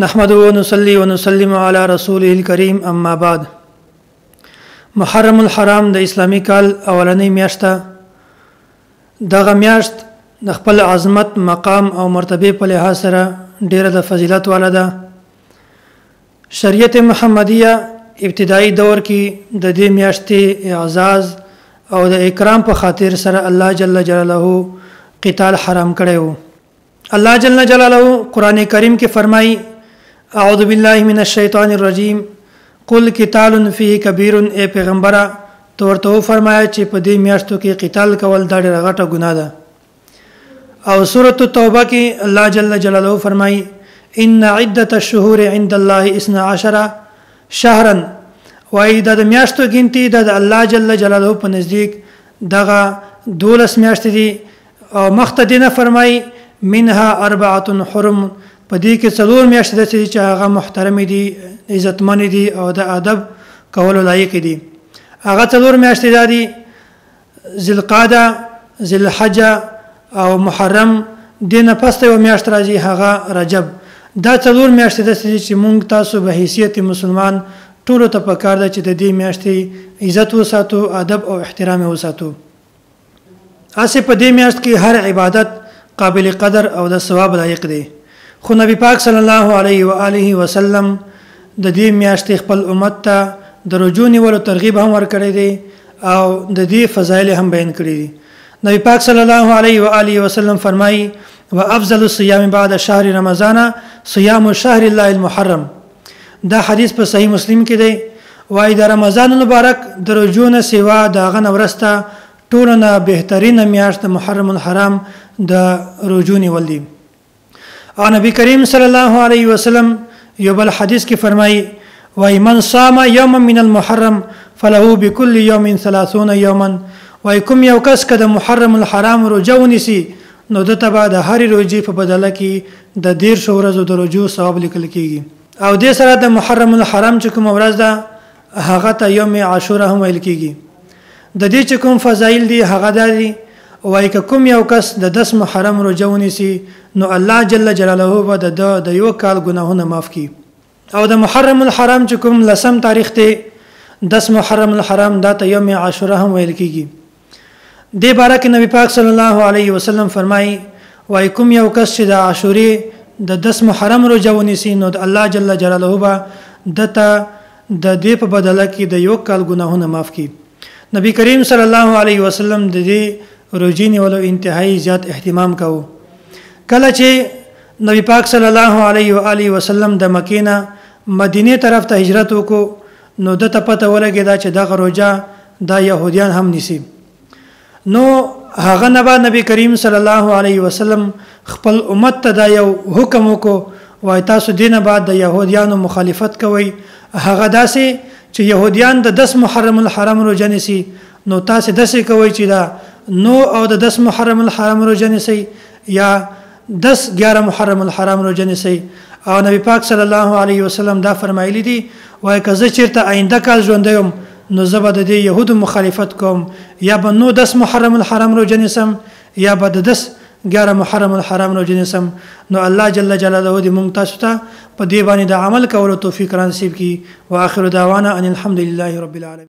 نحمد ونصلي ونسلم على رسوله الكريم اما بعد. محرم الحرام د اسلامی کال اولنۍ میاشت دغه میاشت د خپل عظمت مقام او مرتبه په لحاظ سره ډیره د فضیلت والا ده. شریعت محمدیه ابتدایي دور کې د دې میاشتې اعزاز او د اکرام په خاطر سره الله جل جلاله قتال حرام کړی و. الله جل جلاله قران کریم کې فرمایي اعوذ بالله من الشیطان الرجیم قل قتال فيه کبیر. اے پیغمبره تو ورته فرمایا چې په دې میاشتو کې قتال کول دا ډېره غټه ګناه ده. او سورۃ التوبه کې الله جل جلاله فرمایي ان عدة الشهور عند الله 12 شهرا. وای د میاشتو ګنتی د الله جل جلاله په نزدیک دغه 12 میاشتې دي او مختدینه فرمایي منها 4 حرم. په دې کې څلور میاشتې د چې هغه محترم دي عزتمن دي او د ادب کولو لایق دي. هغه څلور میاشتې دي ذوالقعده ذوالحجه او محرم. دینه پسته یو میاشت راځي هغه رجب. دا څلور میاشتې د چې مونږ تاسو به حیثیت مسلمان ټول ته پکار ده چې د دې میاشتې عزت وساتو ادب او احترام وساتو. اسه په دې میاشت کې هر عبادت قابل قدر او د ثواب لایق دی. خو نبی پاک صلی الله علیه و آله وسلم د دې میاشتې خپل امت ته د رجوع نیولو ترغیب هم ورکړی دی او د دې فضایل هم بیان کړی دي. نبی پاک صلی الله علیه و آله وسلم فرمایي وافضل الصیام بعد شهر رمضان صيام شهر الله المحرم. دا حدیث په صحیح مسلم کې دی. وای د رمضان مبارک د رجوع نه سیوا د غن ورسته ټولنه بهترینه میاشت محرم الحرام د رجوع نیول دي. او نبی کریم صلی الله علیه وسلم یو بل حدیث کې فرمایي وای من صام یوما من المحرم فله بكل يوم 30 یوما. وای کوم یو کس کده محرم الحرام رجوع ونیسي نو دته بعد هر روزي په بدله کې د 10 ورځو د رجوع ثواب لیکل کیږي. او د سره د محرم الحرام چې کوم ورځ ده هغه ته یوم عاشورې هم ویل کیږي. د دې چې کوم فضایل دي هغه دي وای کوم یو کس د 10 محرم رجوع ونیسي نو الله جل جلاله به د یو کال ګناهونه معاف کړي. او د محرم الحرام چې کوم لسم تاریخ ته 10 محرم الحرام دا ته یوم عاشورې هم ویل کیږي. د باره کې نبی پاک صلی الله علیه وسلم فرمایي وای کوم یو کس چې د عاشورې د 10 محرم رجوع ونیسي نو د الله جل جلاله به دته د دې په بدله کې د یو کال ګناهونه معاف کړي. نبی کریم صلی الله علیه وسلم د دې روزي نیولو انتهایی زیات اهتمام کاوه. کله چې نبی پاک صلی الله علیه و آله وسلم د مکې نه مدینه طرف ته هجرت وکړو نو د ته پته ولګیدا چې دغه روزه د يهوديان هم نیسي. نو هغه نبی کریم صلی الله علیه وسلم خپل امت ته دا یو حکم وکړو وای تاسو دینه بعد د يهوديانو مخالفت کوئ. هغه داسې چې يهوديان د 10 محرم الحرام روزه نیسي نو تاسو داسې کوئ چې دا نو او د 10 محرم الحرام روزه نیسي یا 10-11 محرم الحرام روزه نیسي. او نبی پاک صلی الله علیه وسلم دا فرمایلی دي وای که زه چیرته آینده کال ژوند یم نو زه به د يهودو مخالفت کوم یا به نو 10 محرم الحرام روزه نیسم یا به د 10-11 محرم الحرام روزه نیسم. نو الله جل جلاله دې مونږ تاسو ته په دې باندې د عمل کولو توفیق نصیب کړي. واخر دعوانا ان الحمد لله رب العالمین.